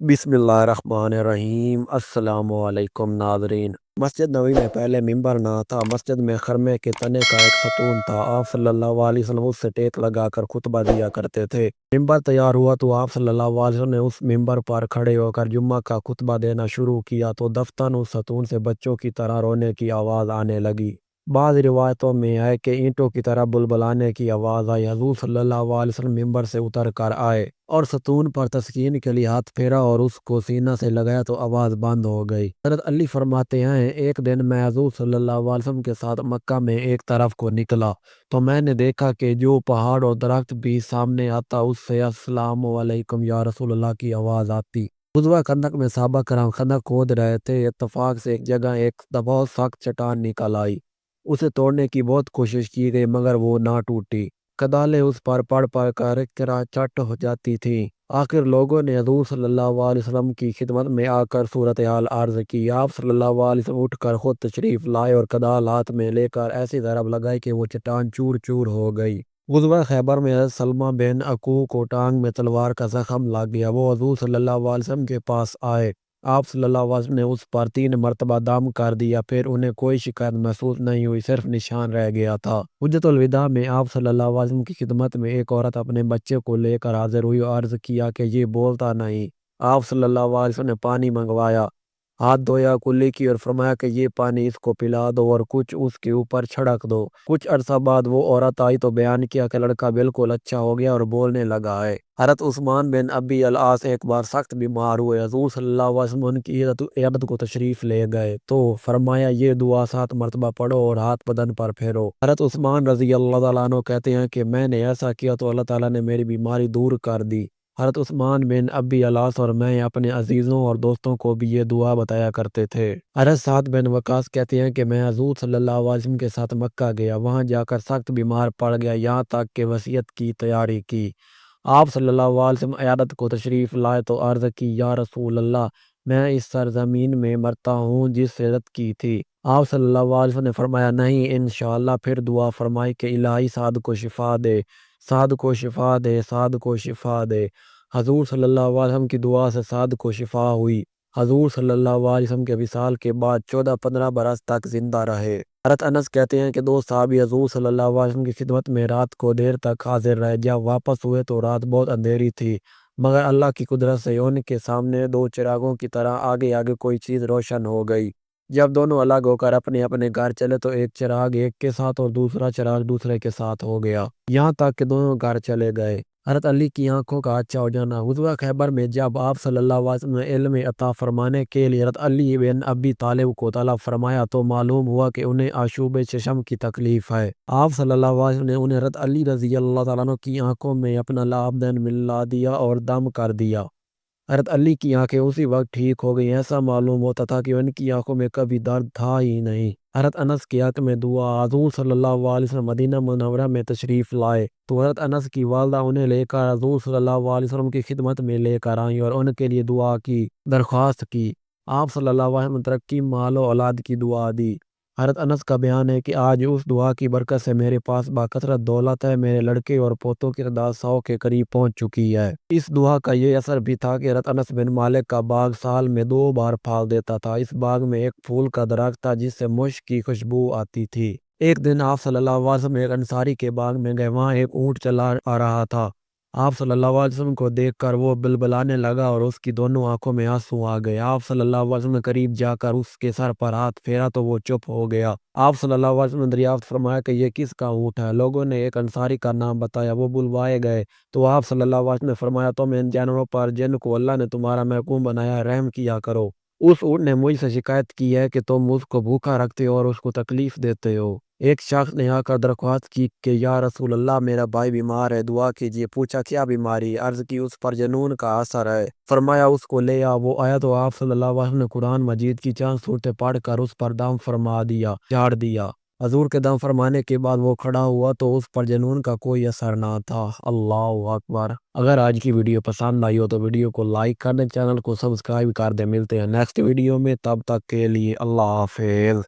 बिस्मिल्लाहिर्रहमानिर्रहीम। अस्सलामु अलैकुम नाज़रीन। मस्जिद नबवी में पहले मिंबर ना था। मस्जिद में खरमे के तने का एक सतून था। आप सल्लल्लाहु अलैहि वसल्लम उससे टेक लगाकर खुतबा दिया करते थे। मिंबर तैयार हुआ तो आप सल्लल्लाहु अलैहि वसल्लम ने उस मिंबर पर खड़े होकर जुम्मा का खुतबा देना शुरू किया तो दफ्तन उस सतून से बच्चों की तरह रोने की आवाज़ आने लगी। बाद रिवायतों में है कि ईंटों की तरह बुलबुलाने की आवाज़ आई। हज़ूर सल्लल्लाहु अलैहि वसल्लम मिंबर से उतर कर आए और सतून पर तस्कीन के लिए हाथ फेरा और उसको सीना से लगाया तो आवाज़ बंद हो गई। हज़रत अली फरमाते हैं, एक दिन मैं हज़ूर सल्लल्लाहु अलैहि वसल्लम के साथ मक्का में एक तरफ को निकला तो मैंने देखा कि जो पहाड़ और दरख्त भी सामने आता उससे अस्सलामु अलैकुम या रसूलल्लाह की आवाज़ आती। गुज़वा खंदक में सहाबा कराम खंदक खोद रहे थे। इत्तफाक से एक जगह एक बहुत सख्त चट्टान निकल आई। उसे तोड़ने की बहुत कोशिश की गई मगर वो ना टूटी। कदालें उस पर पड़ पड़ कर चट हो जाती थी। आखिर लोगों ने हज़ूर सल्लल्लाहु अलैहि वसल्लम की खिदमत में आकर सूरत हाल अर्ज़ की। आप सल्लल्लाहु अलैहि वसल्लम उठकर खुद तशरीफ़ लाए और कदाल हाथ में लेकर ऐसी ज़रब लगाई कि वो चट्टान चूर चूर हो गई। गुज़वा खैबर में हज़रत सलमा बिन अकू को टांग में तलवार का ज़ख्म लग गया। वो हज़ूर सल्लल्लाहु अलैहि वसल्लम के पास आए। आप सल्लल्लाहु अलैहि वसल्लम ने उस पर 3 मरतबा दम कर दिया। फिर उन्हें कोई शिकायत महसूस नहीं हुई, सिर्फ निशान रह गया था। हुज्जतुल विदा में आप सल्लल्लाहु अलैहि वसल्लम की खिदमत में एक औरत अपने बच्चे को लेकर हाजिर हुई और अर्ज़ किया कि ये बोलता नहीं। आप सल्लल्लाहु अलैहि वसल्लम ने पानी मंगवाया, हाथ धोया, कुल्ली की और फरमाया कि ये पानी इसको पिला दो और कुछ उसके ऊपर छिड़क दो। कुछ अरसा बाद वो औरत आई तो बयान किया कि लड़का बिल्कुल अच्छा हो गया और बोलने लगा है। हज़रत उस्मान बिन अबी अल-आस एक बार सख्त बीमार हुए। हज़ूर सल्लल्लाहु अलैहि वसल्लम उनकी इयादत को तशरीफ़ ले गए तो फरमाया ये दुआ 7 मरतबा पढ़ो और हाथ बदन पर फेरो। हज़रत उस्मान रज़ी अल्लाह तआला अन्हु कहते हैं कि मैंने ऐसा किया तो अल्लाह ताला ने मेरी बीमारी दूर कर दी। हज़रत उस्मान बिन अबी अल-आस और मैं अपने अजीज़ों और दोस्तों को भी ये दुआ बताया करते थे। हज़रत साद बिन वकास कहते हैं कि मैं हज़ूर सल्लल्लाहु अलैहि वसल्लम के साथ मक्का गया। वहाँ जाकर सख्त बीमार पड़ गया, यहाँ तक कि वसीयत की तैयारी की। आप सल्लल्लाहु अलैहि वसल्लम इयादत को तशरीफ़ लाए तो अर्ज़ की, या रसूल अल्लाह, मैं इस सरज़मीन में मरता हूँ जिस हिजरत की थी। आप सल्लल्लाहु अलैहि वसल्लम ने फरमाया, नहीं इंशाअल्लाह। फिर दुआ फरमाई कि इलाही साद को शिफा दे, साद को शिफा दे, साद को शिफा दे। हज़ूर सल्लल्लाहु अलैहि वसल्लम की दुआ से साद को शिफा हुई। हज़ूर सल्लल्लाहु अलैहि वसल्लम के विसाल के बाद 14-15 बरस तक जिंदा रहे। हज़रत अनस कहते हैं कि 2 सहाबी हज़ूर सल्लल्लाहु अलैहि वसल्लम की खिदमत में रात को देर तक हाजिर रहे। जब वापस हुए तो रात बहुत अंधेरी थी मगर अल्लाह की कुदरत से उनके सामने 2 चिरागों की तरह आगे आगे कोई चीज़ रोशन हो गई। जब दोनों अलग होकर अपने अपने घर चले तो एक चिराग एक के साथ और दूसरा चिराग दूसरे के साथ हो गया, यहाँ तक कि दोनों घर चले गए। हज़रत अली की आंखों का अच्छा हो जाना। गुज़वा खैबर में जब आप सल्लल्लाहु अलैहि वसल्लम ने इल्म अता फरमाने के लिए हज़रत अली बिन अबी तालिब को तलब फरमाया तो मालूम हुआ कि उन्हें आशूब चशम की तकलीफ है। आप सल्लल्लाहु अलैहि वसल्लम ने उन्हें हज़रत अली रज़ी अल्लाह तआला अन्हु की आंखों में अपना लाबदैन मिला दिया और दम कर दिया। हज़रत अली की आंखें उसी वक्त ठीक हो गई। ऐसा मालूम होता था कि उनकी आंखों में कभी दर्द था ही नहीं। हज़रत अनस की हक़ में दुआ। हज़ूर सल्लल्लाहु अलैहि वसल्लम मदीना मुनव्वरा में तशरीफ़ लाए तो हज़रत अनस की वालदा उन्हें लेकर हज़ूर सल्लल्लाहु अलैहि वसल्लम की खिदमत में लेकर आई और उनके लिए दुआ की दरख्वास्त की। आप सल्लल्लाहु अलैहि वसल्लम तरक्की, माल और औलाद की दुआ दी। हज़रत अनस का बयान है कि आज उस दुआ की बरकत से मेरे पास बाकसरत दौलत है। मेरे लड़के और पोतों की तादाद 100 के करीब पहुंच चुकी है। इस दुआ का ये असर भी था कि हज़रत अनस बिन मालिक का बाग साल में 2 बार फल देता था। इस बाग में एक फूल का दरख्त था जिससे मुश्क की खुशबू आती थी। एक दिन आप सल्लल्लाहु अलैहि वसल्लम एक अंसारी के बाग में गए। वहाँ एक ऊँट चला आ रहा था। आप सल्लल्लाहु अलैहि वसल्लम को देखकर वो बिलबिलाने लगा और उसकी दोनों आंखों में आंसू आ गए। आप सल्लल्लाहु अलैहि वसल्लम ने करीब जाकर उसके सर पर हाथ फेरा तो वो चुप हो गया। आप सल्लल्लाहु अलैहि वसल्लम ने दरियाफ्त फरमाया कि ये किसका ऊँट है। लोगों ने एक अंसारी का नाम बताया। वो बुलवाए गए तो आप सल्लल्लाहु अलैहि वसल्लम ने फरमाया, तुम इन जानवरों पर जिनको अल्लाह ने तुम्हारा महकूम बनाया है रहम किया करो। उस ऊँट ने मुझसे शिकायत की है कि तुम उसको भूखा रखते हो और उसको तकलीफ देते हो। एक शख्स ने आकर दरख्वास्त की कि या रसूल अल्लाह, मेरा भाई बीमार है, दुआ कीजिए। पूछा क्या बीमारी? अर्ज की उस पर जुनून का असर है। फरमाया उसको ले आ। वो आया तो आप सल्लल्लाहु अलैहि वसल्लम ने कुरान मजीद की चंद सूरतें पढ़कर उस पर दम फरमा दिया, झाड़ दिया। हजूर के दम फरमाने के बाद वो खड़ा हुआ तो उस पर जुनून का कोई असर ना था। अल्लाहु अकबर। अगर आज की वीडियो पसंद आई हो तो वीडियो को लाइक कर दें, चैनल को सब्सक्राइब कर दें। मिलते हैं नेक्स्ट वीडियो में, तब तक के लिए अल्लाह हाफिज़।